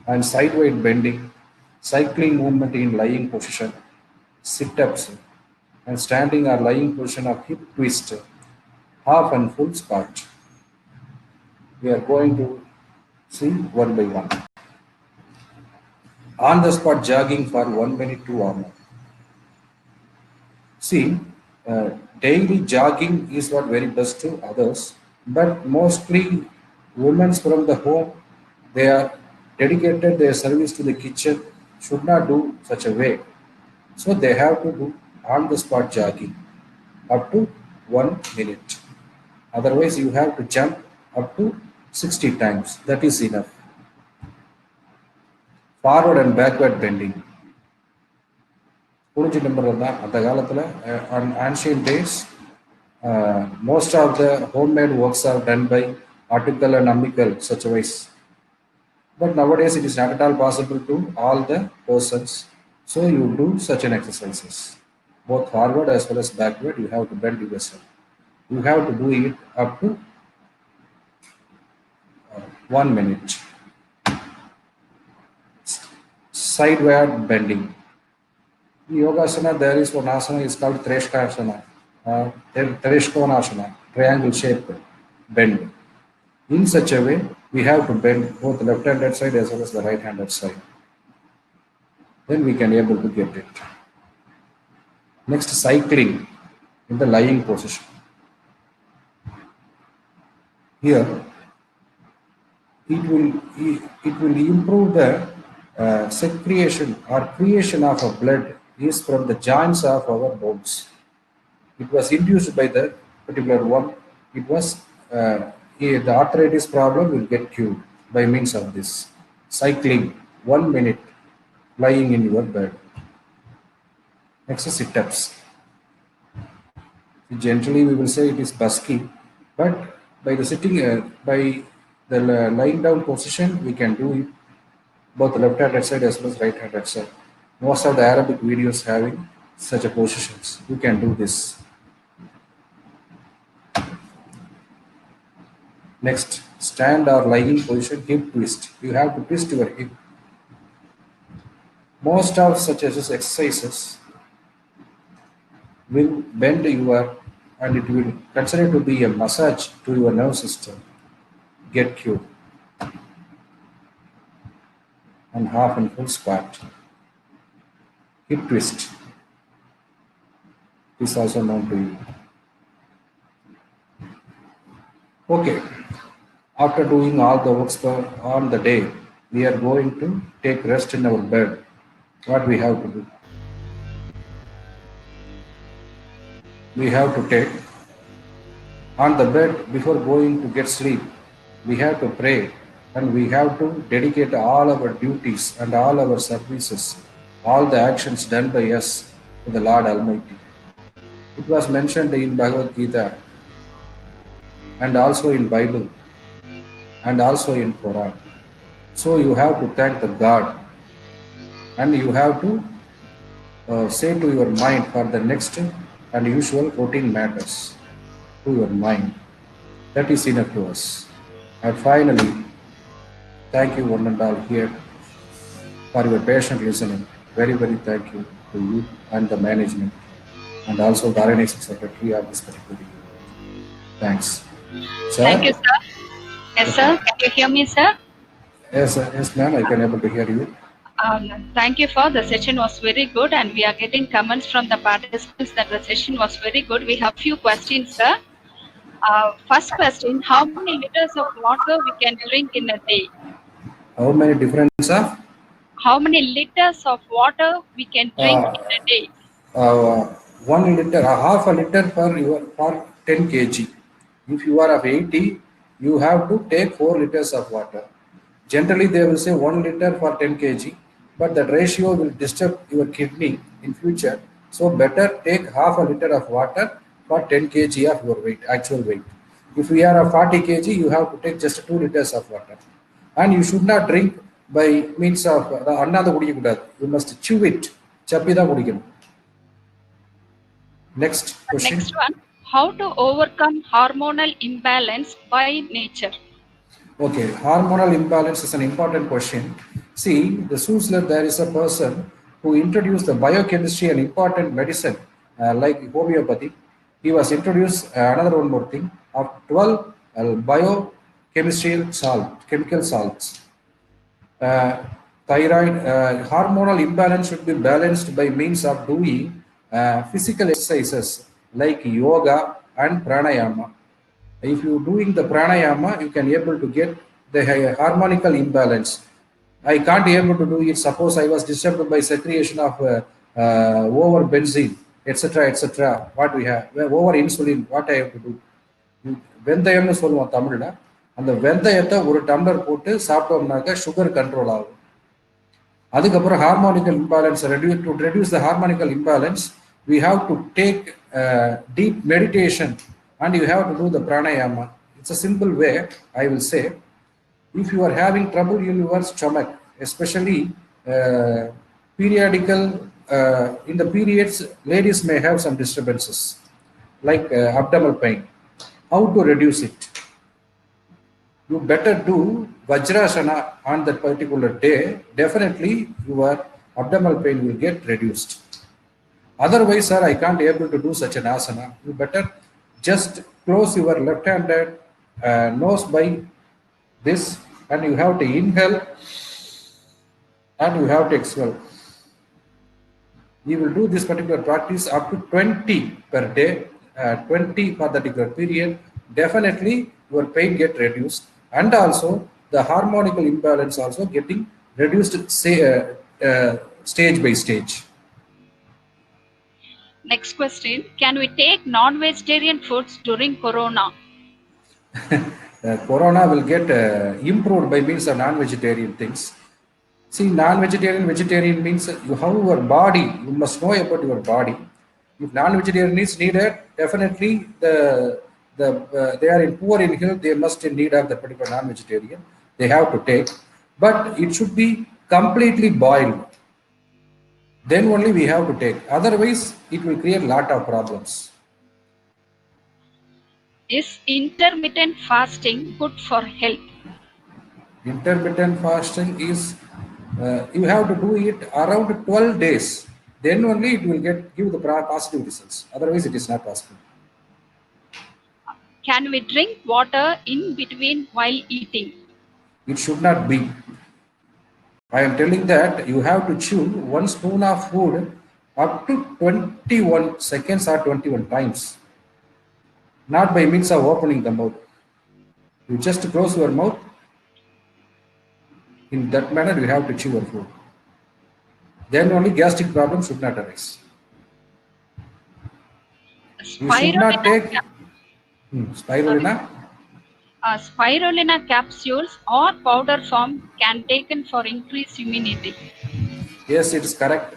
Speaker 2: And sidewise bending, cycling movement in lying position, sit-ups, and standing or lying position of hip twist, half and full squat. We are going to see one by one. On the spot jogging for 1 minute to warm up. See, daily jogging is what very best to others, but mostly women from the home, they are dedicated their service to the kitchen, should not do such a way. So they have to do on the spot jogging up to 1 minute. Otherwise, you have to jump up to 60 times. That is enough. Forward and backward bending. On ancient days, most of the homemade works are done by article and umbilical such a ways. But nowadays it is not at all possible to all the persons. So you do such an exercises. Both forward as well as backward, you have to bend yourself. You have to do it up to 1 minute. Sideward bending. In Yogasana, there is one asana is called Treshkasana, Treshkonasana, triangle shape bend. In such a way, we have to bend both the left-handed side as well as the right-handed side. Then we can able to get it. Next, cycling in the lying position. Here, it will improve the secretion or creation of a blood is from the joints of our bones. It was induced by the particular one. It was the arthritis problem will get cured by means of this cycling 1 minute lying in your bed. Next is sit-ups. Generally, we will say it is busky, but by the sitting, by the lying down position, we can do it both left-handed side as well as right-handed side. Most of the Arabic videos having such a positions. You can do this. Next, stand or lying position, hip twist. You have to twist your hip. Most of such exercises will bend your and it will consider to be a massage to your nerve system. Get cured. And half and full squat. Hip twist. This is also known to you. Okay. After doing all the works on the day, we are going to take rest in our bed. What we have to do? We have to take on the bed before going to get sleep. We have to pray and we have to dedicate all our duties and all our services, all the actions done by us to the Lord Almighty. It was mentioned in Bhagavad Gita and also in Bible and also in Quran. So you have to thank the God and you have to say to your mind for the next and usual routine matters to your mind. That is enough to us. And finally, thank you one and all here for your patient listening. Very, very thank you to you and the management and also the organizing secretary of this particular event. Thanks. Sir?
Speaker 5: Thank you, sir. Yes, sir. Can you hear me, sir?
Speaker 2: Yes, ma'am. I can able to hear you.
Speaker 5: Thank you for the session was very good, and we are getting comments from the participants that the session was very good. We have few questions, sir. First question: how many liters of water we can drink in a day?
Speaker 2: How many difference of?
Speaker 5: How many liters of water we can drink in a day?
Speaker 2: 1 liter, half a liter for 10 kg. If you are of 80, you have to take 4 liters of water. Generally, they will say 1 liter for 10 kg, but that ratio will disturb your kidney in future. So better take half a liter of water for 10 kg of your weight, actual weight. If we are a 40 kg, you have to take just 2 liters of water. And you should not drink by means of you must chew it. Next question.
Speaker 5: Next one: how to overcome hormonal imbalance by nature?
Speaker 2: Okay, hormonal imbalance is an important question. See, the Susler, there is a person who introduced the biochemistry, an important medicine like homeopathy. He was introduced another one more thing of 12 biochemical chemical salts. Thyroid, hormonal imbalance should be balanced by means of doing physical exercises like yoga and pranayama. If you doing the pranayama, you can able to get the harmonical imbalance. I can't be able to do it. Suppose I was disturbed by secretion of over benzene, etc., etc. What we have over insulin, what I have to do? வெந்தயம்னு சொல்லுவோம் தமிழ்ல. அந்த வெந்தயத்தை ஒரு tumbler போட்டு சாப்பிட்டோம்னாக்க sugar control ஆகும். அதுக்கப்புறம் harmonical imbalance to reduce the harmonical imbalance, we have to take deep meditation and you have to do the pranayama. It's a simple way, I will say. If you are having trouble in your stomach, especially periodical, in the periods, ladies may have some disturbances like abdominal pain. How to reduce it? You better do Vajrasana on that particular day. Definitely your abdominal pain will get reduced. Otherwise, sir, I can't be able to do such an asana. You better just close your left-handed nose by this and you have to inhale and you have to exhale. You will do this particular practice up to 20 per day, 20 for that particular period. Definitely your pain get reduced and also the harmonical imbalance also getting reduced stage by stage.
Speaker 5: Next question: can we take non-vegetarian foods during Corona?
Speaker 2: Corona will get improved by means of non-vegetarian things. See, non-vegetarian, vegetarian means how your body, you must know about your body. If non-vegetarian is needed, definitely they are in poor in health, they must in need of the particular non-vegetarian. They have to take, but it should be completely boiled. then only we have to take. Otherwise, it will create lot of problems.
Speaker 5: Is intermittent fasting good for health?
Speaker 2: Intermittent fasting is, you have to do it around 12 days. Then only it will give the positive results. Otherwise, it is not possible.
Speaker 5: Can we drink water in between while eating?
Speaker 2: It should not be. I am telling that you have to chew one spoon of food up to 21 seconds or 21 times. Not by means of opening the mouth. You just close your mouth. In that manner, you have to chew your food. Then only gastric problem should not arise. You should not take spirulina.
Speaker 5: Spirulina capsules or powder form can taken for increased immunity.
Speaker 2: Yes, it is correct.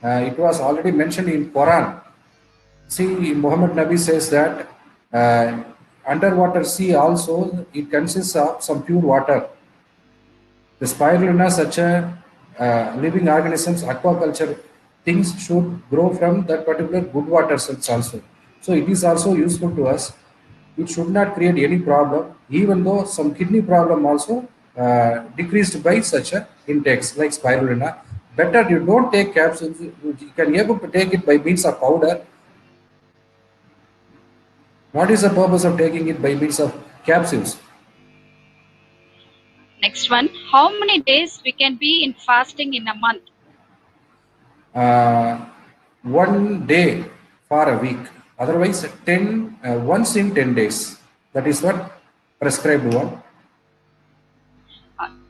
Speaker 2: It was already mentioned in Quran. See, Muhammad Nabi says that underwater sea also it consists of some pure water. The spirulina, such a living organisms, aquaculture things should grow from that particular good water source also. So it is also useful to us. It should not create any problem, even though some kidney problem also decreased by such a intakes like spirulina. Better you don't take capsules. You can able to take it by means of powder. What is the purpose of taking it by means of capsules?
Speaker 5: Next one, how many days we can be in fasting in a month?
Speaker 2: 1 day for a week. Otherwise, once in 10 days. That is what prescribed one.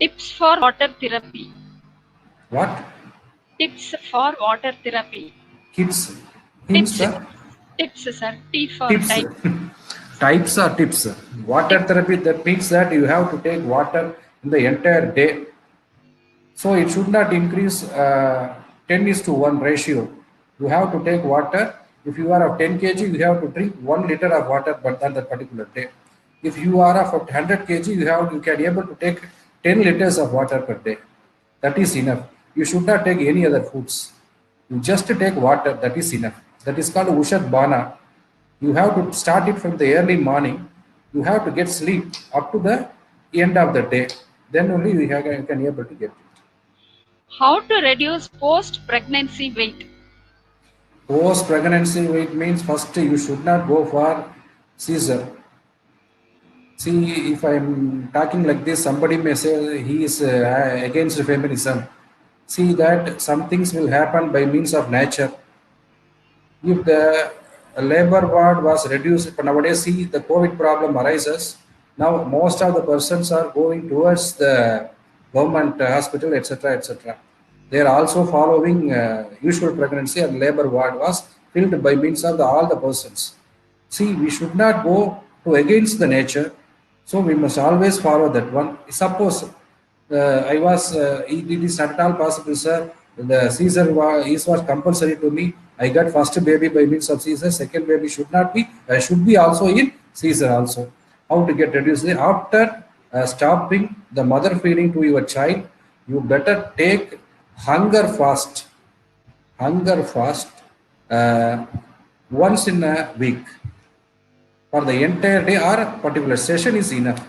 Speaker 5: Tips for water therapy.
Speaker 2: What?
Speaker 5: Tips for water therapy.
Speaker 2: Kids.
Speaker 5: Tips,
Speaker 2: Sir?
Speaker 5: tips, sir. T for
Speaker 2: Tips.
Speaker 5: type.
Speaker 2: Types are tips. Water therapy, that means that you have to take water in the entire day. So it should not increase 10:1 ratio. You have to take water. If you are of 10 kg, you have to drink 1 liter of water but on that particular day. If you are of 100 kg, you can able to take 10 liters of water per day. That is enough. You should not take any other foods. You just take water. That is enough. That is called Ushad Bana. You have to start it from the early morning. You have to get sleep up to the end of the day. Then only you can able to get it.
Speaker 5: How to reduce post-pregnancy weight?
Speaker 2: Post-pregnancy weight means first you should not go for Caesar. See, if I am talking like this, somebody may say he is against feminism. See that some things will happen by means of nature. If the labor ward was reduced, nowadays see the COVID problem arises. Now most of the persons are going towards the government hospital, etc., etc. They are also following usual pregnancy and labor ward was filled by means of all the persons. See, we should not go to against the nature. So we must always follow that one. Suppose it is not at all possible, sir. The Caesar was compulsory to me. I got first baby by means of Caesar. Second baby should not be. Should be also in Caesar also. How to get reduced? After stopping the mother feeding to your child, you better take hunger fast. Hunger fast once in a week. For the entire day or a particular session is enough.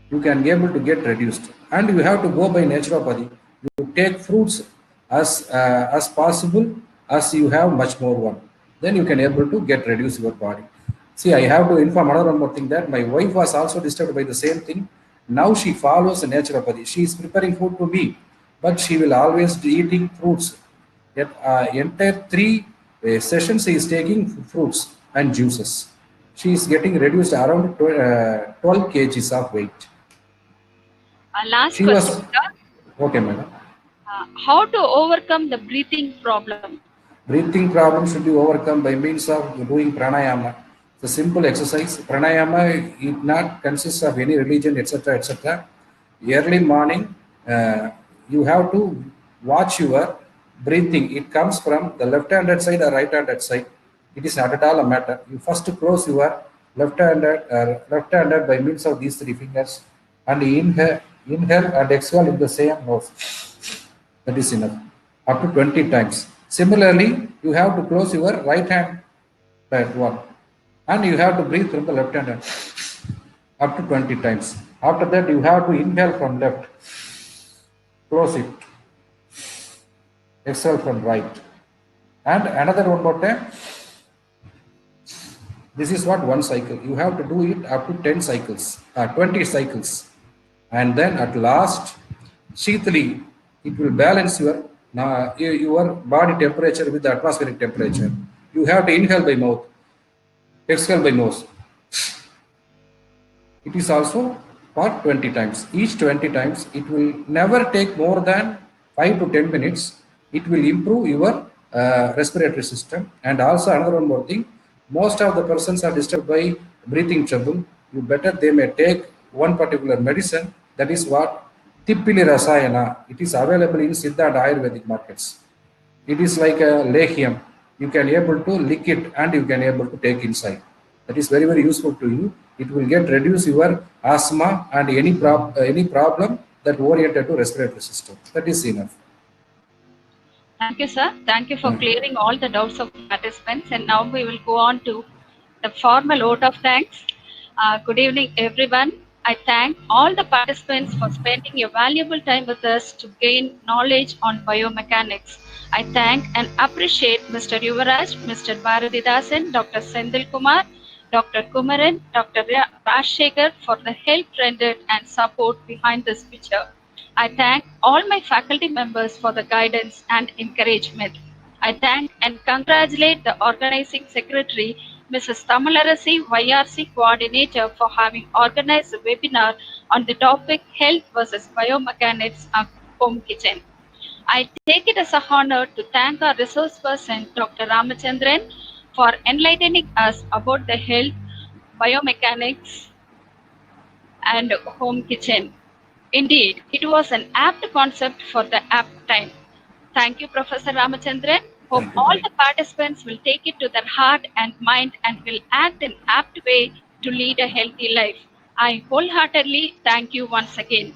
Speaker 2: You can be able to get reduced, and you have to go by naturopathy. You take fruits as possible as you have much more one. Then you can able to get reduce your body. See, I have to inform another one more thing that my wife was also disturbed by the same thing. Now she follows the naturopathy. She is preparing food to me, but she will always be eating fruits. Yet entire 3 sessions she is taking fruits and juices. She is getting reduced around 12 kgs of weight.
Speaker 5: Last
Speaker 2: She
Speaker 5: question,
Speaker 2: was
Speaker 5: sir.
Speaker 2: okay, madam.
Speaker 5: How to overcome the breathing problem?
Speaker 2: Breathing problem should be overcome by means of doing pranayama. It's a simple exercise. Pranayama, it not consists of any religion, etc., etc. Early morning, you have to watch your breathing. It comes from the left-handed side or right-handed side. It is not at all a matter. You first close your left-handed by means of these 3 fingers and inhale and exhale in the same nose. That is enough. up to 20 times. Similarly, you have to close your right hand that one, and you have to breathe from the left hand up to 20 times. After that, you have to inhale from left, close it, exhale from right, and another one more time. This is what one cycle. You have to do it up to 10 cycles, 20 cycles, and then at last, sheathily, it will balance your body temperature with the atmospheric temperature. You have to inhale by mouth, exhale by nose. It is also for 20 times. Each 20 times, it will never take more than 5 to 10 minutes. It will improve your respiratory system. And also another one more thing, most of the persons are disturbed by breathing trouble. They may take one particular medicine, that is what Tippili Rasayana. It is available in Siddha and Ayurvedic markets. It is like a lechium. You can able to lick it and you can able to take inside. That is very, very useful to you. It will reduce your asthma and any problem that oriented to respiratory system. That is enough.
Speaker 5: Thank you, sir. Thank you for clearing all the doubts of participants. And now we will go on to the formal vote of thanks. Good evening, everyone. I thank all the participants for spending your valuable time with us to gain knowledge on biomechanics. I thank and appreciate Mr. Yuvaraj, Mr. Bharatidasan, Dr. Sendil Kumar, Dr. Kumaran, Dr. Rajshekhar for the help rendered and support behind this picture. I thank all my faculty members for the guidance and encouragement. I thank and congratulate the organizing secretary, Mrs. Tamalarasi, YRC coordinator, for having organized a webinar on the topic Health versus Biomechanics of Home Kitchen. I take it as an honor to thank our resource person, Dr. Ramachandran, for enlightening us about the health, biomechanics, and home kitchen. Indeed, it was an apt concept for the apt time. Thank you, Professor Ramachandran. Hope all the participants will take it to their heart and mind and will act in apt way to lead a healthy life. I wholeheartedly thank you once again.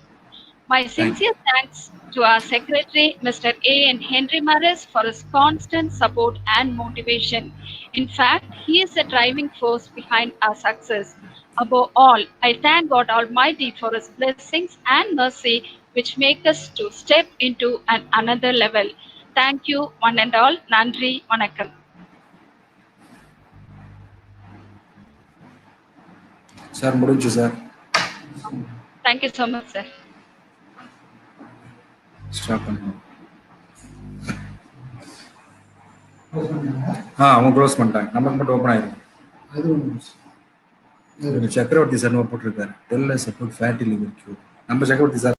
Speaker 5: My sincere thanks to our secretary, Mr. A.N. Henry Maris, for his constant support and motivation. In fact, he is the driving force behind our success. Above all, I thank God Almighty for his blessings and mercy, which make us to step into another level. Thank you, one and all. Nandri, Vanakkam.
Speaker 2: Sir, mudinchu sir.
Speaker 5: Thank you so much, sir.
Speaker 2: Stop பண்ணு. அவங்க close பண்ணிட்டாங்க. நமக்கு மட்டும் open ஆயிருக்கு.
Speaker 4: அது ஒன்று
Speaker 2: சக்கரவர்த்தி sir போட்டிருக்காரு. Tell us about fatty liver cure. நம்ம சக்கரவர்த்தி சார்